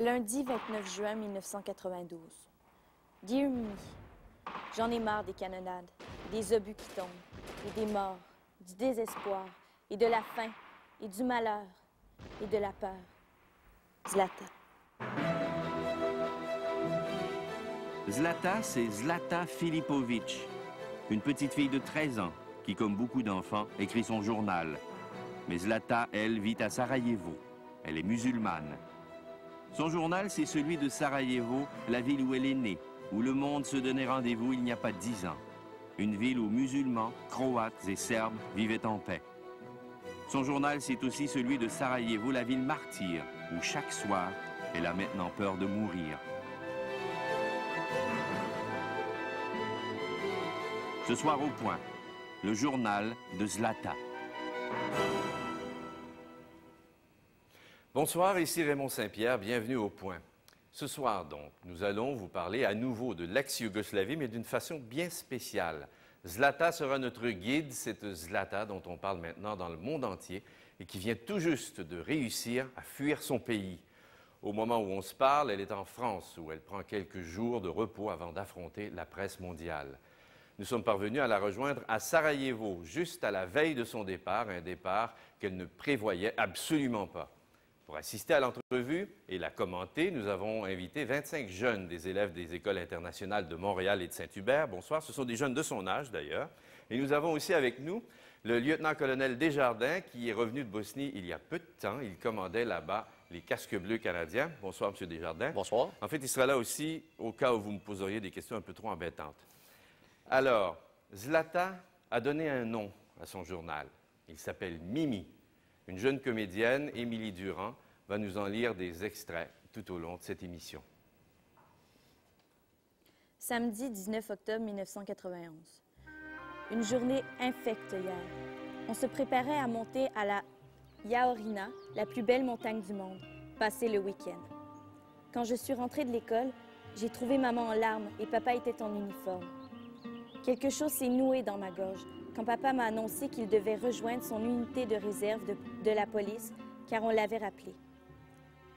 Lundi 29 juin 1992. Dear me, j'en ai marre des canonnades, des obus qui tombent, et des morts, du désespoir, et de la faim, et du malheur, et de la peur. Zlata. Zlata, c'est Zlata Filipovic, une petite fille de 13 ans qui, comme beaucoup d'enfants, écrit son journal. Mais Zlata, elle, vit à Sarajevo. Elle est musulmane. Son journal, c'est celui de Sarajevo, la ville où elle est née, où le monde se donnait rendez-vous il n'y a pas 10 ans. Une ville où musulmans, croates et serbes vivaient en paix. Son journal, c'est aussi celui de Sarajevo, la ville martyre, où chaque soir, elle a maintenant peur de mourir. Ce soir au point, le journal de Zlata. Bonsoir, ici Raymond Saint-Pierre, bienvenue au Point. Ce soir donc, nous allons vous parler à nouveau de l'ex-Yougoslavie, mais d'une façon bien spéciale. Zlata sera notre guide, cette Zlata dont on parle maintenant dans le monde entier et qui vient tout juste de réussir à fuir son pays. Au moment où on se parle, elle est en France, où elle prend quelques jours de repos avant d'affronter la presse mondiale. Nous sommes parvenus à la rejoindre à Sarajevo, juste à la veille de son départ, un départ qu'elle ne prévoyait absolument pas. Pour assister à l'entrevue et la commenter, nous avons invité 25 jeunes des élèves des écoles internationales de Montréal et de Saint-Hubert. Bonsoir, ce sont des jeunes de son âge d'ailleurs. Et nous avons aussi avec nous le lieutenant-colonel Desjardins qui est revenu de Bosnie il y a peu de temps. Il commandait là-bas les casques bleus canadiens. Bonsoir, M. Desjardins. Bonsoir. En fait, il sera là aussi au cas où vous me poseriez des questions un peu trop embêtantes. Alors, Zlata a donné un nom à son journal. Il s'appelle Mimi. Une jeune comédienne, Émilie Durand, va nous en lire des extraits tout au long de cette émission. Samedi 19 octobre 1991. Une journée infecte hier. On se préparait à monter à la Yaorina, la plus belle montagne du monde, passer le week-end. Quand je suis rentrée de l'école, j'ai trouvé maman en larmes et papa était en uniforme. Quelque chose s'est noué dans ma gorge quand papa m'a annoncé qu'il devait rejoindre son unité de réserve de la police, car on l'avait rappelé.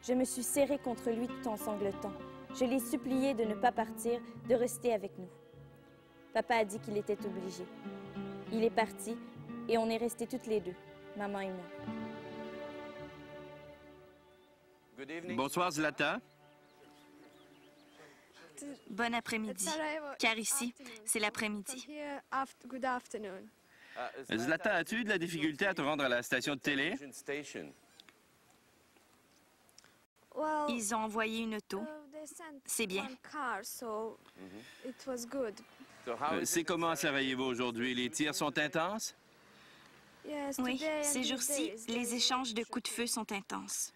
Je me suis serrée contre lui tout en sanglotant. Je l'ai supplié de ne pas partir, de rester avec nous. Papa a dit qu'il était obligé. Il est parti et on est restés toutes les deux, maman et moi. Bonsoir, Zlata. Bon après-midi, car ici, c'est l'après-midi. Zlata, as-tu eu de la difficulté à te rendre à la station de télé? Ils ont envoyé une auto. C'est bien. C'est comment à Sarajevo aujourd'hui? Les tirs sont intenses? Oui, ces jours-ci, les échanges de coups de feu sont intenses.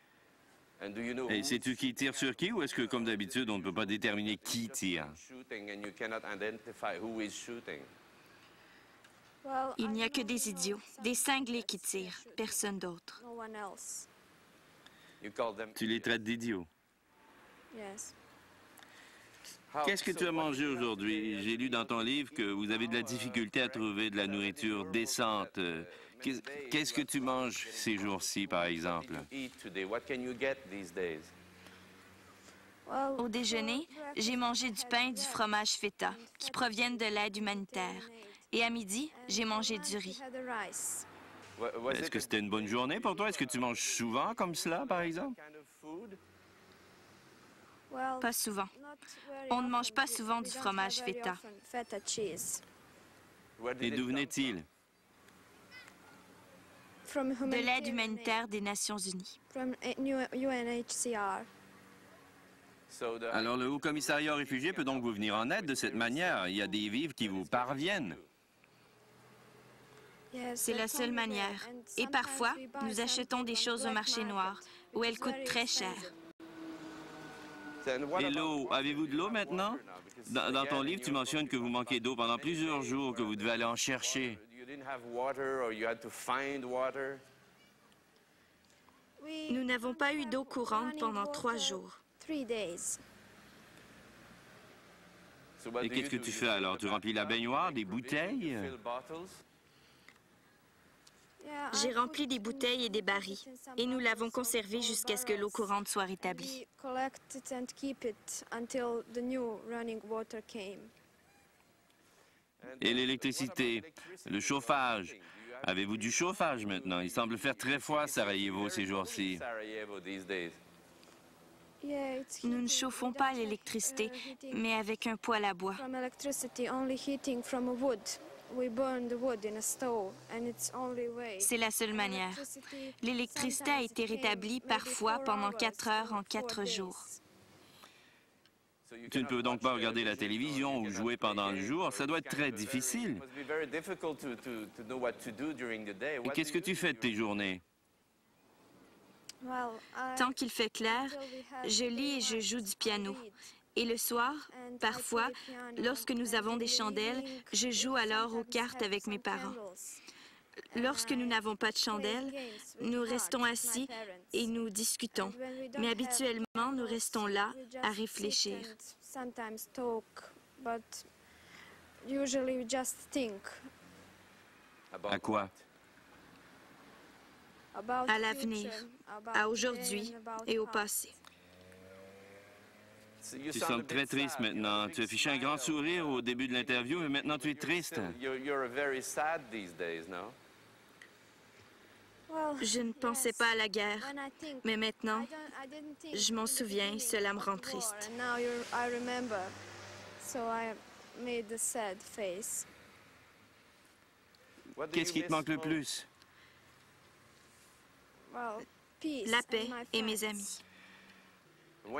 Et sais-tu qui tire sur qui ou est-ce que, comme d'habitude, on ne peut pas déterminer qui tire? Il n'y a que des idiots, des cinglés qui tirent, personne d'autre. Tu les traites d'idiots. Qu'est-ce que tu as mangé aujourd'hui? J'ai lu dans ton livre que vous avez de la difficulté à trouver de la nourriture décente. Qu'est-ce que tu manges ces jours-ci, par exemple? Au déjeuner, j'ai mangé du pain et du fromage feta, qui proviennent de l'aide humanitaire. Et à midi, j'ai mangé du riz. Est-ce que c'était une bonne journée pour toi? Est-ce que tu manges souvent comme cela, par exemple? Pas souvent. On ne mange pas souvent du fromage feta. Et d'où venait-il? De l'aide humanitaire des Nations unies. Alors, le Haut-Commissariat aux réfugiés peut donc vous venir en aide de cette manière. Il y a des vivres qui vous parviennent. C'est la seule manière. Et parfois, nous achetons des choses au marché noir, où elles coûtent très cher. Et l'eau, avez-vous de l'eau maintenant? Dans ton livre, tu mentionnes que vous manquez d'eau pendant plusieurs jours, que vous devez aller en chercher. Nous n'avons pas eu d'eau courante pendant 3 jours. Et qu'est-ce que tu fais alors? Tu remplis la baignoire, des bouteilles? J'ai rempli des bouteilles et des barils, et nous l'avons conservé jusqu'à ce que l'eau courante soit rétablie. Et l'électricité, le chauffage. Avez-vous du chauffage maintenant? Il semble faire très froid à Sarajevo ces jours-ci. Nous ne chauffons pas à l'électricité, mais avec un poêle à bois. C'est la seule manière. L'électricité a été rétablie parfois pendant 4 heures en 4 jours. Tu ne peux donc pas regarder la télévision ou jouer pendant le jour. Ça doit être très difficile. Et qu'est-ce que tu fais de tes journées? Tant qu'il fait clair, je lis et je joue du piano. Et le soir, parfois, lorsque nous avons des chandelles, je joue alors aux cartes avec mes parents. Lorsque nous n'avons pas de chandelles, nous restons assis et nous discutons. Mais habituellement, nous restons là à réfléchir. À quoi? À l'avenir, à aujourd'hui et au passé. Tu sembles très triste maintenant. Tu affichais un grand sourire au début de l'interview, mais maintenant tu es triste. Je ne pensais pas à la guerre, mais maintenant, je m'en souviens, cela me rend triste. Qu'est-ce qui te manque le plus? La paix et mes amis.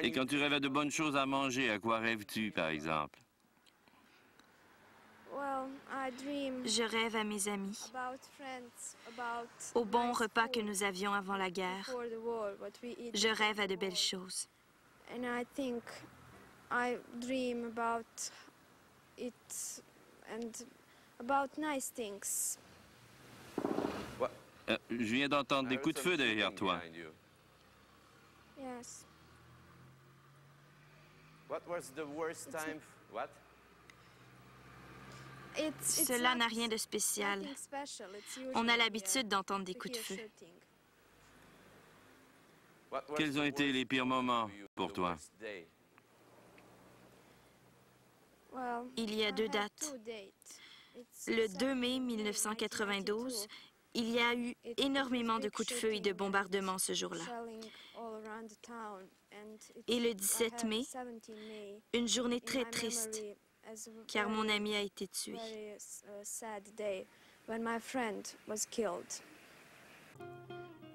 Et quand tu rêves à de bonnes choses à manger, à quoi rêves-tu, par exemple? Je rêve à mes amis, au bon repas que nous avions avant la guerre. Je rêve à de belles choses. Je viens d'entendre des coups de feu derrière toi. Cela n'a rien de spécial. On a l'habitude d'entendre des coups de feu. Quels ont été les pires moments pour toi? Il y a 2 dates. Le 2 mai 1992, il y a eu énormément de coups de feu et de bombardements ce jour-là. Et le 17 mai, une journée très triste, car mon ami a été tué.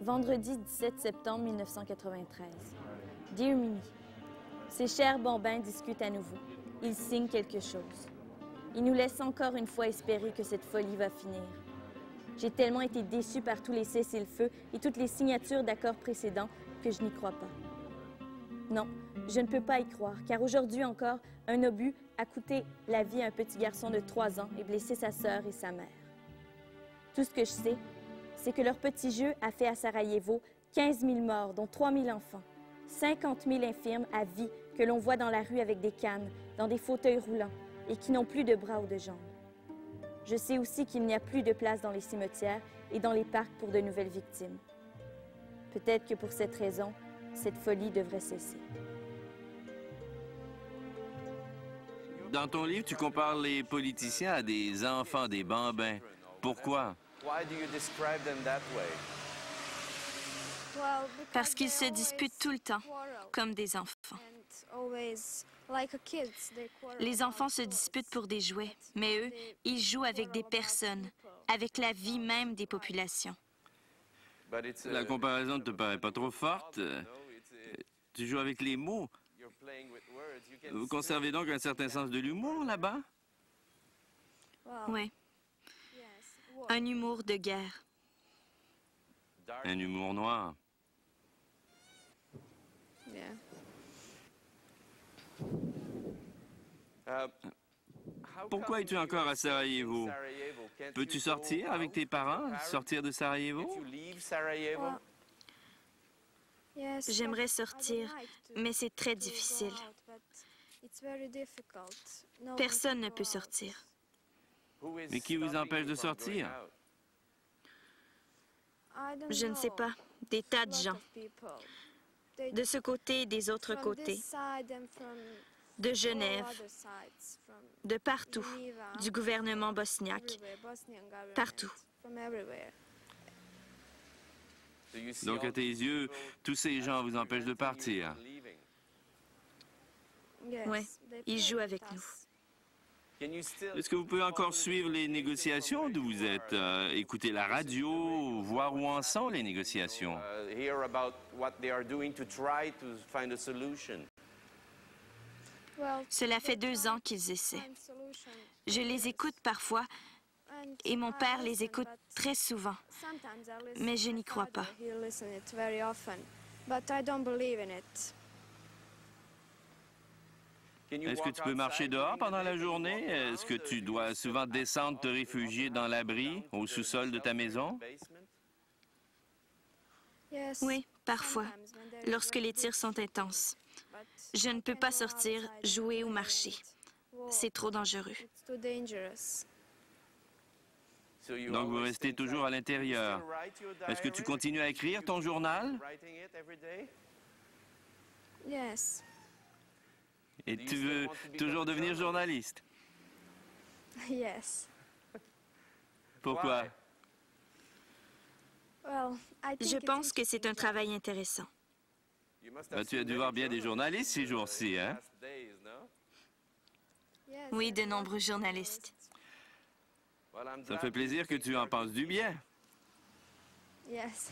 Vendredi 17 septembre 1993. Dear Minnie, ces chers bambins discutent à nouveau. Ils signent quelque chose. Ils nous laissent encore une fois espérer que cette folie va finir. J'ai tellement été déçue par tous les cessez-le-feu et toutes les signatures d'accords précédents que je n'y crois pas. Non, je ne peux pas y croire, car aujourd'hui encore, un obus a coûté la vie à un petit garçon de 3 ans et blessé sa sœur et sa mère. Tout ce que je sais, c'est que leur petit jeu a fait à Sarajevo 15 000 morts, dont 3 000 enfants, 50 000 infirmes à vie que l'on voit dans la rue avec des cannes, dans des fauteuils roulants et qui n'ont plus de bras ou de jambes. Je sais aussi qu'il n'y a plus de place dans les cimetières et dans les parcs pour de nouvelles victimes. Peut-être que pour cette raison, cette folie devrait cesser. Dans ton livre, tu compares les politiciens à des enfants, des bambins. Pourquoi? Parce qu'ils se disputent tout le temps, comme des enfants. Les enfants se disputent pour des jouets, mais eux, ils jouent avec des personnes, avec la vie même des populations. La comparaison ne te paraît pas trop forte? Tu joues avec les mots. Vous conservez donc un certain sens de l'humour là-bas? Oui. Un humour de guerre. Un humour noir. Pourquoi es-tu encore à Sarajevo? Peux-tu sortir avec tes parents, sortir de Sarajevo? J'aimerais sortir, mais c'est très difficile. Personne ne peut sortir. Mais qui vous empêche de sortir? Je ne sais pas, des tas de gens. De ce côté et des autres côtés. De Genève, de partout, du gouvernement bosniaque, partout. Donc, à tes yeux, tous ces gens vous empêchent de partir. Oui, ils jouent avec nous. Est-ce que vous pouvez encore suivre les négociations d'où vous êtes? Écouter la radio, voir où en sont les négociations? Cela fait 2 ans qu'ils essaient. Je les écoute parfois et mon père les écoute très souvent, mais je n'y crois pas. Est-ce que tu peux marcher dehors pendant la journée? Est-ce que tu dois souvent descendre te réfugier dans l'abri, au sous-sol de ta maison? Oui, parfois, lorsque les tirs sont intenses. Je ne peux pas sortir, jouer ou marcher. C'est trop dangereux. Donc vous restez toujours à l'intérieur. Est-ce que tu continues à écrire ton journal? Et tu veux toujours devenir journaliste? Pourquoi? Je pense que c'est un travail intéressant. Tu as dû voir bien des journalistes ces jours-ci, hein? Oui, de nombreux journalistes. Ça me fait plaisir que tu en penses du bien. Est-ce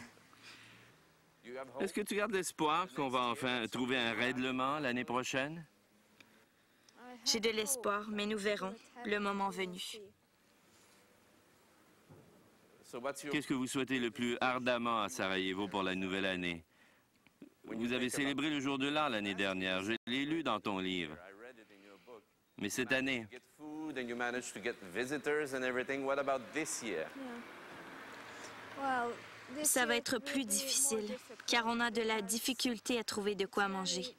que tu gardes l'espoir qu'on va enfin trouver un règlement l'année prochaine? J'ai de l'espoir, mais nous verrons, le moment venu. Qu'est-ce que vous souhaitez le plus ardemment à Sarajevo pour la nouvelle année? Vous avez célébré le jour de l'an l'année dernière. Je l'ai lu dans ton livre. Mais cette année... Ça va être plus difficile, car on a de la difficulté à trouver de quoi manger.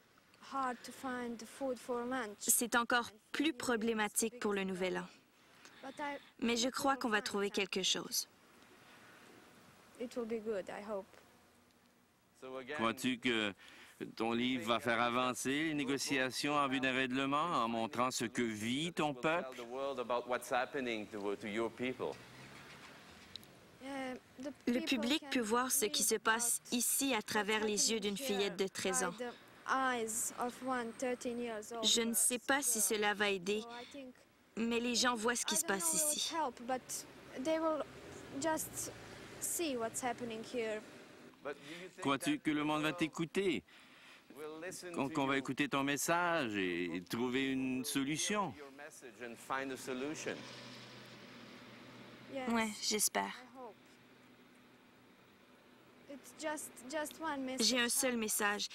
C'est encore plus problématique pour le Nouvel An. Mais je crois qu'on va trouver quelque chose. Crois-tu que ton livre va faire avancer les négociations en vue d'un règlement en montrant ce que vit ton peuple? Le public peut voir ce qui se passe ici à travers les yeux d'une fillette de 13 ans. Je ne sais pas si cela va aider, mais les gens voient ce qui se passe ici. Crois-tu que le monde va t'écouter? Qu'on va écouter ton message et trouver une solution? Oui, j'espère. J'ai un seul message.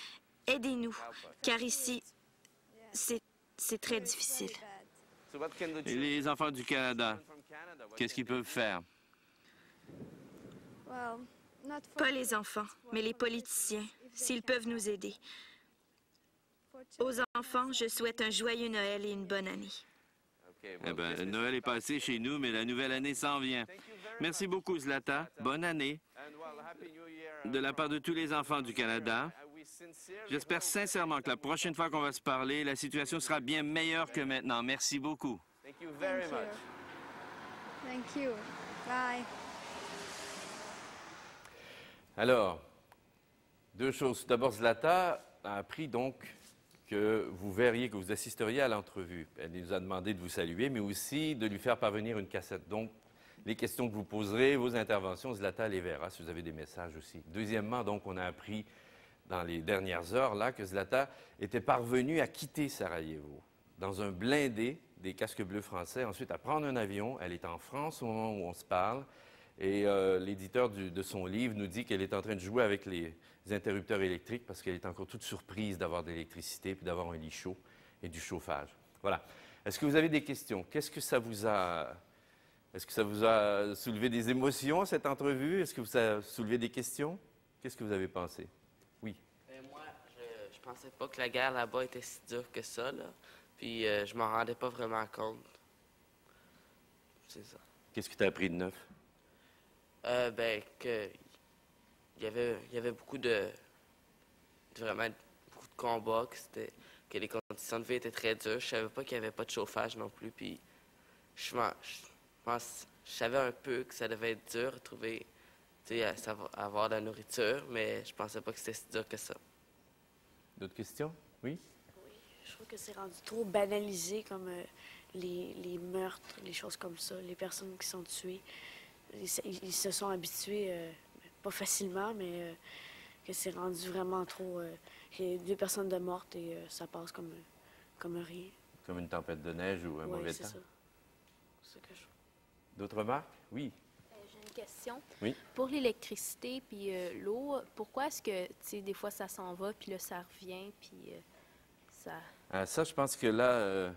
Aidez-nous, car ici, c'est très difficile. Et les enfants du Canada, qu'est-ce qu'ils peuvent faire? Pas les enfants, mais les politiciens, s'ils peuvent nous aider. Aux enfants, je souhaite un joyeux Noël et une bonne année. Eh bien, Noël est passé chez nous, mais la nouvelle année s'en vient. Merci beaucoup, Zlata. Bonne année. De la part de tous les enfants du Canada, j'espère sincèrement que la prochaine fois qu'on va se parler, la situation sera bien meilleure que maintenant. Merci beaucoup. Thank you. Bye. Alors, 2 choses. D'abord, Zlata a appris donc que vous verriez, que vous assisteriez à l'entrevue. Elle nous a demandé de vous saluer, mais aussi de lui faire parvenir une cassette. Donc, les questions que vous poserez, vos interventions, Zlata les verra si vous avez des messages aussi. Deuxièmement, donc, on a appris dans les dernières heures là que Zlata était parvenue à quitter Sarajevo dans un blindé des casques bleus français, ensuite à prendre un avion. Elle est en France au moment où on se parle. Et l'éditeur de son livre nous dit qu'elle est en train de jouer avec les interrupteurs électriques parce qu'elle est encore toute surprise d'avoir de l'électricité puis d'avoir un lit chaud et du chauffage. Voilà. Est-ce que vous avez des questions? Est-ce que ça vous a soulevé des émotions, cette entrevue? Est-ce que ça a soulevé des questions? Qu'est-ce que vous avez pensé? Oui. Moi, je pensais pas que la guerre là-bas était si dure que ça, là. Puis je m'en rendais pas vraiment compte. C'est ça. Qu'est-ce que tu as appris de neuf? Que il y avait vraiment beaucoup de combats, que les conditions de vie étaient très dures. Je savais pas qu'il n'y avait pas de chauffage non plus. Puis je savais un peu que ça devait être dur à trouver, à avoir de la nourriture, mais je pensais pas que c'était si dur que ça. D'autres questions? Oui? Je trouve que c'est rendu trop banalisé, comme les meurtres, les choses comme ça, les personnes qui sont tuées. Ils se sont habitués, pas facilement, mais que c'est rendu vraiment trop... il y a 2 personnes de mortes et ça passe comme rien. Comme une tempête de neige ou un mauvais temps? C'est ça. C'est ça que je trouve. D'autres remarques? Oui. J'ai une question. Oui. Pour l'électricité puis l'eau, pourquoi est-ce que, tu sais, des fois ça s'en va, puis là ça revient, puis ça... Ça, je pense que là,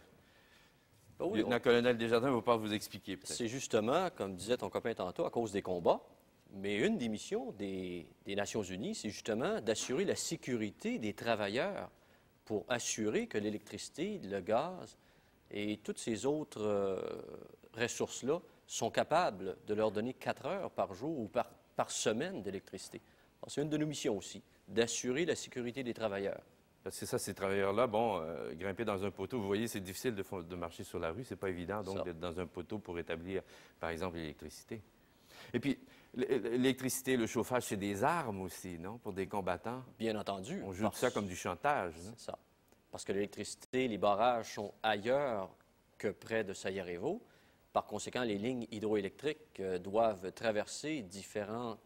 Oui, lieutenant-colonel Desjardins va pouvoir vous expliquer, peut-être. c'est justement, comme disait ton copain tantôt, à cause des combats. Mais une des missions des Nations unies, c'est justement d'assurer la sécurité des travailleurs pour assurer que l'électricité, le gaz et toutes ces autres ressources-là sont capables de leur donner 4 heures par jour ou par semaine d'électricité. C'est une de nos missions aussi, d'assurer la sécurité des travailleurs. Parce que ça, ces travailleurs-là, grimper dans un poteau, vous voyez, c'est difficile de marcher sur la rue, c'est pas évident, donc, d'être dans un poteau pour établir, par exemple, l'électricité. Et puis, l'électricité, le chauffage, c'est des armes aussi, non, pour des combattants? Bien entendu. On joue ça comme du chantage, non? C'est ça. Parce que l'électricité, les barrages sont ailleurs que près de Sarajevo. Par conséquent, les lignes hydroélectriques doivent traverser différents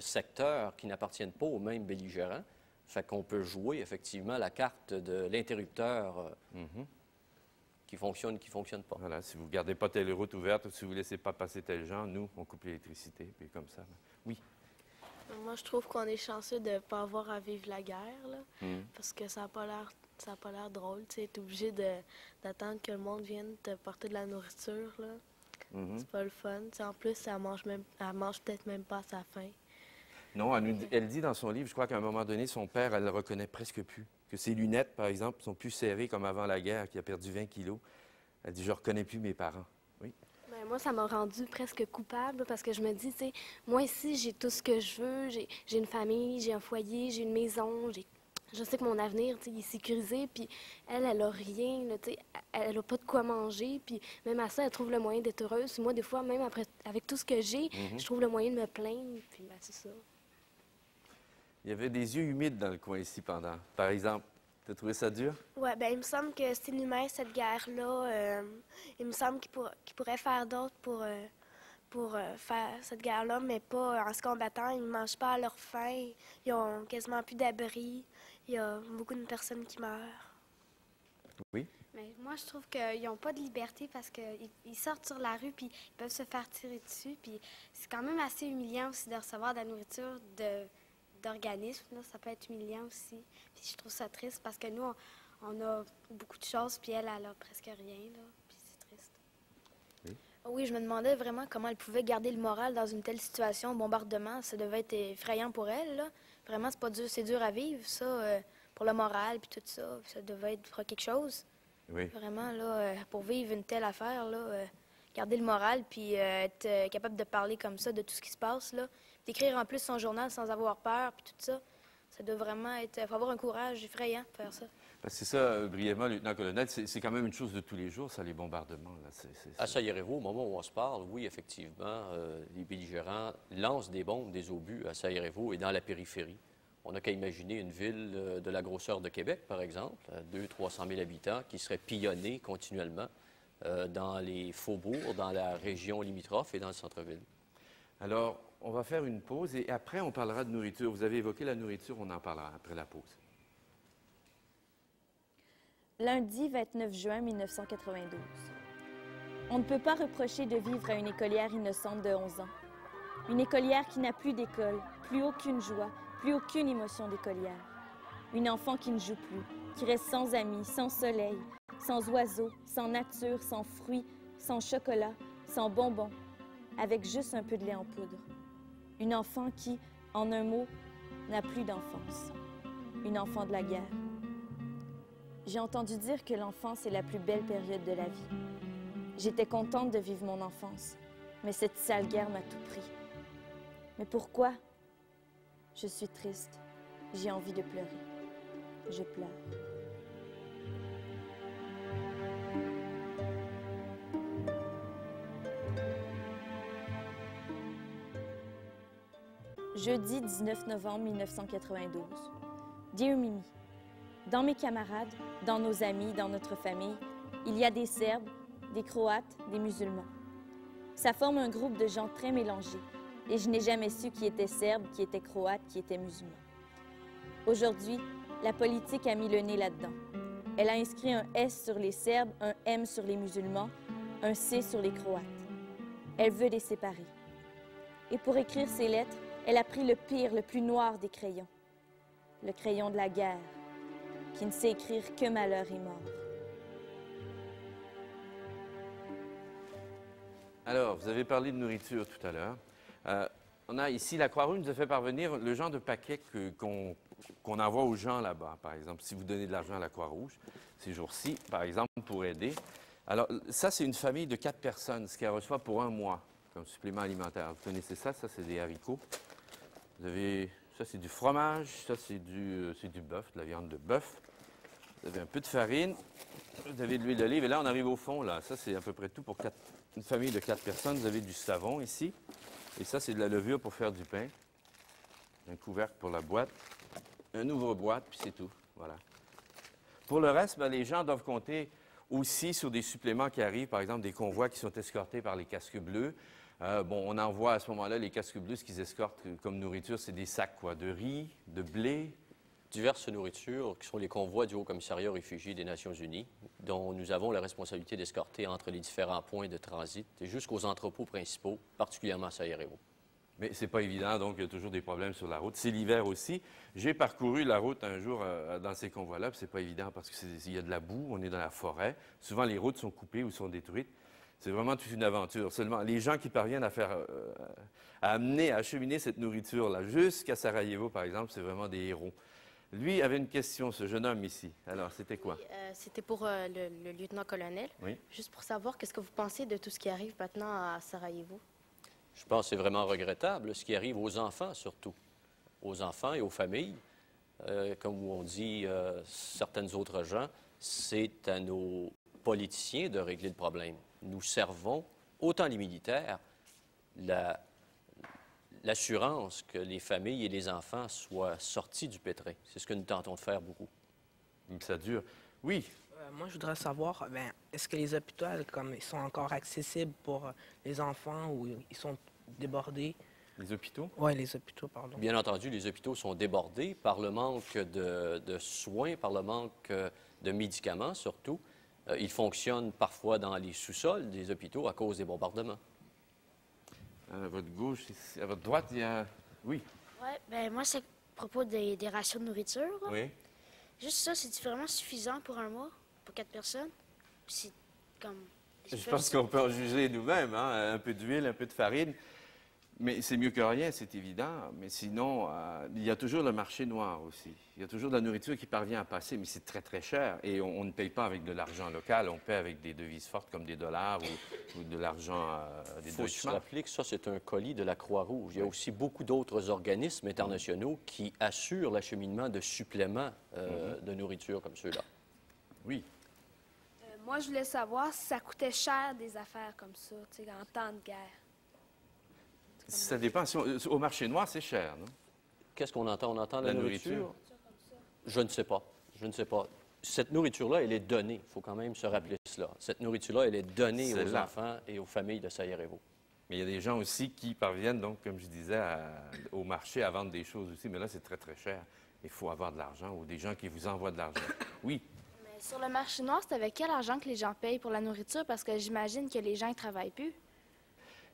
secteurs qui n'appartiennent pas aux mêmes belligérants. Fait qu'on peut jouer effectivement la carte de l'interrupteur qui fonctionne pas. Voilà, si vous ne gardez pas telle route ouverte ou si vous ne laissez pas passer tel gens, nous, on coupe l'électricité, puis comme ça. Oui. Moi, je trouve qu'on est chanceux de ne pas avoir à vivre la guerre, là, parce que ça n'a pas l'air drôle. Tu es obligé d'attendre que le monde vienne te porter de la nourriture, là. C'est pas le fun. T'sais, en plus, elle mange peut-être même pas à sa faim. Non, elle dit dans son livre, je crois qu'à un moment donné, son père, elle le reconnaît presque plus. Que ses lunettes, par exemple, sont plus serrées comme avant la guerre, qui a perdu 20 kilos. Elle dit, je reconnais plus mes parents. Oui. Ben, moi, ça m'a rendue presque coupable parce que je me dis, tu sais, moi ici, j'ai tout ce que je veux. J'ai une famille, j'ai un foyer, j'ai une maison, je sais que mon avenir, tu sais, il est sécurisé, puis elle a rien, là, tu sais, elle a pas de quoi manger, puis même à ça, elle trouve le moyen d'être heureuse. Moi, des fois, même avec tout ce que j'ai, je trouve le moyen de me plaindre, puis ben, c'est ça. Il y avait des yeux humides dans le coin ici pendant. Par exemple, tu as trouvé ça dur? Oui, bien, il me semble que c'est inhumain, cette guerre-là. Il me semble qu'il pourrait faire d'autres pour faire cette guerre-là, mais pas en se combattant. Ils ne mangent pas à leur faim. Ils ont quasiment plus d'abri. Il y a beaucoup de personnes qui meurent. Oui? Mais moi, je trouve qu'ils n'ont pas de liberté parce qu'ils sortent sur la rue puis ils peuvent se faire tirer dessus. Puis c'est quand même assez humiliant aussi de recevoir de la nourriture d'organismes. Ça peut être humiliant aussi. Puis je trouve ça triste parce que nous, on a beaucoup de choses, puis elle a presque rien, là. Puis c'est triste. Oui. Oui, je me demandais vraiment comment elle pouvait garder le moral dans une telle situation. Bombardement, ça devait être effrayant pour elle, là. Vraiment, c'est dur à vivre, ça, pour le moral, puis tout ça. Ça devait être quelque chose. Oui. Vraiment, là, pour vivre une telle affaire, là, garder le moral, puis être capable de parler comme ça de tout ce qui se passe, là. D'écrire en plus son journal sans avoir peur, puis tout ça. Ça doit vraiment être... Il faut avoir un courage effrayant pour faire ça. C'est ça, brièvement, lieutenant-colonel, c'est quand même une chose de tous les jours, ça, les bombardements. Là. À Sarajevo, au moment où on se parle, oui, effectivement, les belligérants lancent des bombes, des obus à Sarajevo et dans la périphérie. On n'a qu'à imaginer une ville de la grosseur de Québec, par exemple, 200-300 000 habitants, qui serait pillonnée continuellement dans les faubourgs, dans la région limitrophe et dans le centre-ville. Alors, on va faire une pause et après, on parlera de nourriture. Vous avez évoqué la nourriture, on en parlera après la pause. Lundi 29 juin 1992. On ne peut pas reprocher de vivre à une écolière innocente de 11 ans. Une écolière qui n'a plus d'école, plus aucune joie, plus aucune émotion d'écolière. Une enfant qui ne joue plus, qui reste sans amis, sans soleil, sans oiseaux, sans nature, sans fruits, sans chocolat, sans bonbons, avec juste un peu de lait en poudre. Une enfant qui, en un mot, n'a plus d'enfance. Une enfant de la guerre. J'ai entendu dire que l'enfance est la plus belle période de la vie. J'étais contente de vivre mon enfance, mais cette sale guerre m'a tout pris. Mais pourquoi? Je suis triste. J'ai envie de pleurer. Je pleure. Jeudi 19 novembre 1992. Dear Mimi, dans mes camarades, dans nos amis, dans notre famille, il y a des Serbes, des Croates, des musulmans. Ça forme un groupe de gens très mélangés et je n'ai jamais su qui était Serbe, qui était Croate, qui était musulman. Aujourd'hui, la politique a mis le nez là-dedans. Elle a inscrit un S sur les Serbes, un M sur les musulmans, un C sur les Croates. Elle veut les séparer. Et pour écrire ces lettres, elle a pris le pire, le plus noir des crayons. Le crayon de la guerre, qui ne sait écrire que malheur et mort. Alors, vous avez parlé de nourriture tout à l'heure. On a ici, la Croix-Rouge nous a fait parvenir le genre de paquet qu'on envoie aux gens là-bas, par exemple. Si vous donnez de l'argent à la Croix-Rouge, ces jours-ci, par exemple, pour aider. Alors, ça, c'est une famille de 4 personnes, ce qu'elle reçoit pour 1 mois comme supplément alimentaire. Vous connaissez ça? Ça, c'est des haricots. Vous avez... Ça, c'est du fromage. Ça, c'est du bœuf, de la viande de bœuf. Vous avez un peu de farine. Vous avez de l'huile d'olive. Et là, on arrive au fond, là. Ça, c'est à peu près tout pour une famille de 4 personnes. Vous avez du savon ici. Et ça, c'est de la levure pour faire du pain. Un couvercle pour la boîte. Un ouvre-boîte, puis c'est tout. Voilà. Pour le reste, bien, les gens doivent compter aussi sur des suppléments qui arrivent, par exemple des convois qui sont escortés par les casques bleus. On envoie à ce moment-là les casques bleus, ce qu'ils escortent comme nourriture, c'est des sacs de riz, de blé. Diverses nourritures qui sont les convois du Haut-Commissariat aux réfugiés des Nations unies, dont nous avons la responsabilité d'escorter entre les différents points de transit et jusqu'aux entrepôts principaux, particulièrement à Sarajevo. Mais c'est pas évident, donc il y a toujours des problèmes sur la route. C'est l'hiver aussi. J'ai parcouru la route un jour dans ces convois-là, puis c'est pas évident parce qu'il y a de la boue, on est dans la forêt. Souvent, les routes sont coupées ou sont détruites. C'est vraiment toute une aventure. Seulement, les gens qui parviennent à à acheminer cette nourriture-là jusqu'à Sarajevo, par exemple, c'est vraiment des héros. Lui avait une question, ce jeune homme ici. Alors, c'était quoi? Oui, c'était pour le lieutenant-colonel. Oui. Juste pour savoir, qu'est-ce que vous pensez de tout ce qui arrive maintenant à Sarajevo? Je pense que c'est vraiment regrettable, ce qui arrive aux enfants surtout, aux enfants et aux familles. Comme on dit certaines autres gens, c'est à nos politiciens de régler le problème. Nous servons, autant les militaires, l'assurance que les familles et les enfants soient sortis du pétrin. C'est ce que nous tentons de faire beaucoup. Ça dure. Oui. Moi, je voudrais savoir, est-ce que les hôpitaux, ils sont encore accessibles pour les enfants ou ils sont débordés? Les hôpitaux? Oui, les hôpitaux, pardon. Bien entendu, les hôpitaux sont débordés par le manque de soins, par le manque de médicaments surtout. Ils fonctionnent parfois dans les sous-sols des hôpitaux à cause des bombardements. À votre gauche, à votre droite, il y a... Oui. Oui, moi, c'est à propos des rations de nourriture. Là. Oui. Juste ça, c'est vraiment suffisant pour 1 mois, pour 4 personnes? C'est comme... Je pense qu'on peut en juger nous-mêmes, hein? Un peu d'huile, un peu de farine. Mais c'est mieux que rien, c'est évident. Mais sinon, il y a toujours le marché noir aussi. Il y a toujours de la nourriture qui parvient à passer, mais c'est très, très cher. Et on ne paye pas avec de l'argent local, on paie avec des devises fortes comme des dollars ou de l'argent des Il faut se rappeler que ça, c'est un colis de la Croix-Rouge. Il y a aussi beaucoup d'autres organismes internationaux qui assurent l'acheminement de suppléments de nourriture comme ceux-là. Oui. Moi, je voulais savoir si ça coûtait cher des affaires comme ça, tu sais, en temps de guerre. Ça dépend. Au marché noir, c'est cher, non? Qu'est-ce qu'on entend? On entend la nourriture? Je ne sais pas. Je ne sais pas. Cette nourriture-là, elle est donnée. Il faut quand même se rappeler cela. Cette nourriture-là, elle est donnée aux enfants et aux familles de Sarajevo. Mais il y a des gens aussi qui parviennent, donc, comme je disais, au marché à vendre des choses aussi. Mais là, c'est très, très cher. Il faut avoir de l'argent ou des gens qui vous envoient de l'argent. Oui. Mais sur le marché noir, c'est avec quel argent que les gens payent pour la nourriture? Parce que j'imagine que les gens ne travaillent plus.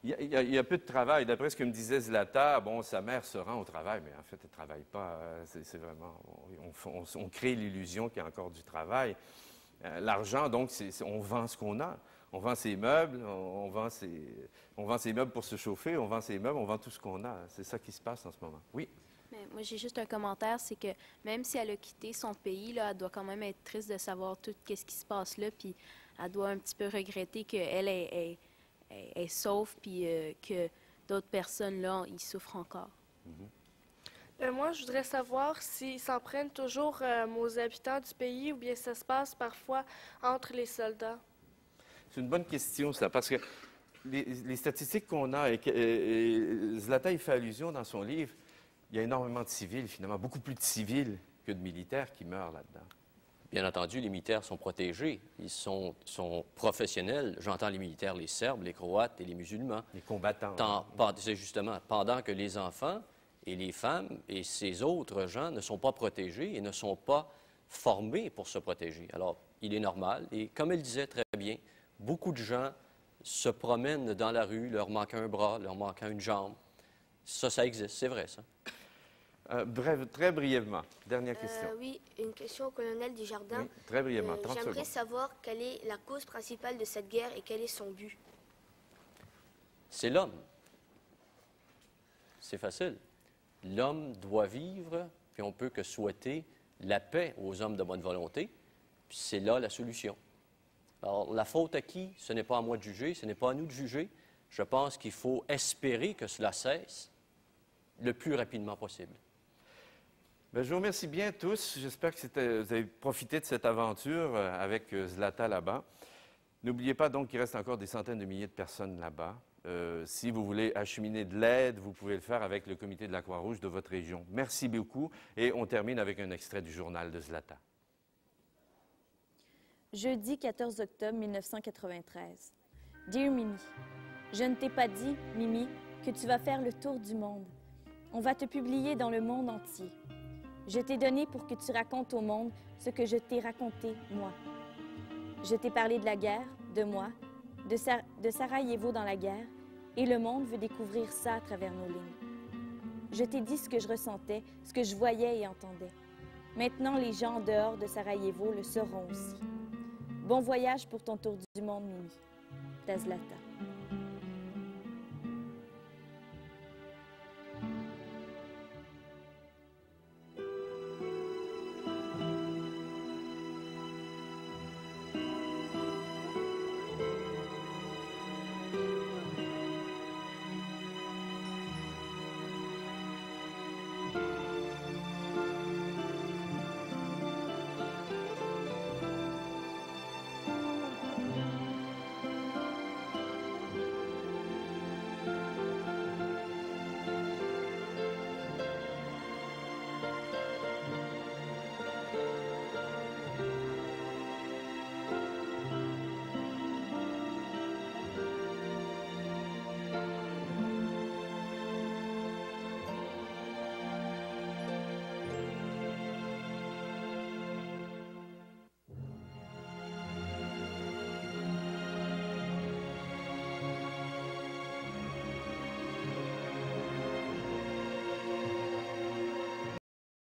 Il y a peu de travail. D'après ce que me disait Zlata, sa mère se rend au travail, mais en fait, elle ne travaille pas. C'est vraiment... On crée l'illusion qu'il y a encore du travail. L'argent, donc, on vend ce qu'on a. On vend ses meubles, on vend ses meubles pour se chauffer, on vend ses meubles, on vend tout ce qu'on a. C'est ça qui se passe en ce moment. Oui? Mais moi, j'ai juste un commentaire, c'est que même si elle a quitté son pays, là, elle doit quand même être triste de savoir tout ce qui se passe là, puis elle doit un petit peu regretter qu'elle est sauve, puis que d'autres personnes, là, ils souffrent encore. Moi, je voudrais savoir s'ils s'en prennent toujours aux habitants du pays ou bien ça se passe parfois entre les soldats. C'est une bonne question, ça, parce que les statistiques qu'on a, et Zlata y fait allusion dans son livre, il y a énormément de civils, finalement, beaucoup plus de civils que de militaires qui meurent là-dedans. Bien entendu, les militaires sont protégés. Ils sont professionnels. J'entends les militaires, les Serbes, les Croates et les musulmans. Les combattants. C'est justement, pendant que les enfants et les femmes et ces autres gens ne sont pas protégés et ne sont pas formés pour se protéger. Alors, il est normal. Et comme elle disait très bien, beaucoup de gens se promènent dans la rue, leur manquant un bras, leur manquant une jambe. Ça existe, c'est vrai, ça. Bref, très brièvement, dernière question. Oui, une question au colonel Desjardins. Oui, très brièvement, 30 J'aimerais secondes. savoir quelle est la cause principale de cette guerre et quel est son but. C'est l'homme. C'est facile. L'homme doit vivre, puis on peut que souhaiter la paix aux hommes de bonne volonté, puis c'est là la solution. Alors, la faute à qui? Ce n'est pas à moi de juger, ce n'est pas à nous de juger. Je pense qu'il faut espérer que cela cesse le plus rapidement possible. Bien, je vous remercie bien tous. J'espère que vous avez profité de cette aventure avec Zlata là-bas. N'oubliez pas donc qu'il reste encore des centaines de milliers de personnes là-bas. Si vous voulez acheminer de l'aide, vous pouvez le faire avec le comité de la Croix-Rouge de votre région. Merci beaucoup. Et on termine avec un extrait du journal de Zlata. Jeudi 14 octobre 1993. Dear Mimi, je ne t'ai pas dit, Mimi, que tu vas faire le tour du monde. On va te publier dans le monde entier. Je t'ai donné pour que tu racontes au monde ce que je t'ai raconté, moi. Je t'ai parlé de la guerre, de moi, de Sarajevo dans la guerre, et le monde veut découvrir ça à travers nos lignes. Je t'ai dit ce que je ressentais, ce que je voyais et entendais. Maintenant, les gens en dehors de Sarajevo le sauront aussi. Bon voyage pour ton tour du monde, Mimi. Ta Zlata.